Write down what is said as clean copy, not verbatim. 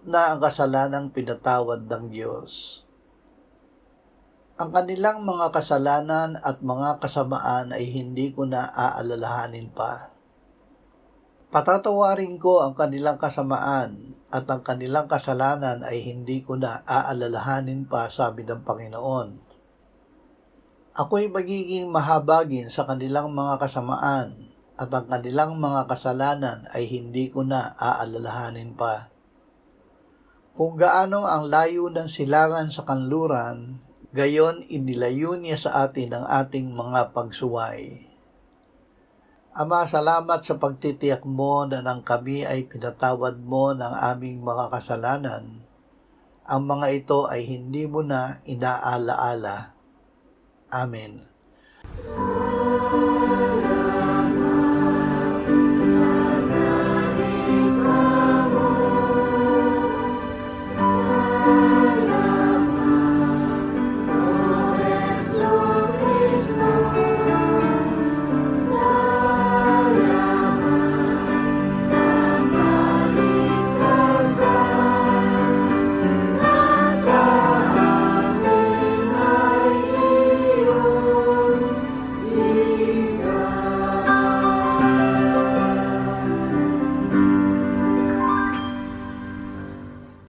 Sapat na ang kasalanang pinatawad ng Diyos. Ang kanilang mga kasalanan at mga kasamaan ay hindi ko na aalalahanin pa. Patatawarin ko ang kanilang kasamaan at ang kanilang kasalanan ay hindi ko na aalalahanin pa, sabi ng Panginoon. Ako'y magiging mahabagin sa kanilang mga kasamaan at ang kanilang mga kasalanan ay hindi ko na aalalahanin pa. Kung gaano ang layo ng silangan sa kanluran, gayon inilayo niya sa atin ang ating mga pagsuway. Ama, salamat sa pagtitiyak mo na nang kami ay pinatawad mo ng aming mga kasalanan, ang mga ito ay hindi mo na inaalaala. Amen.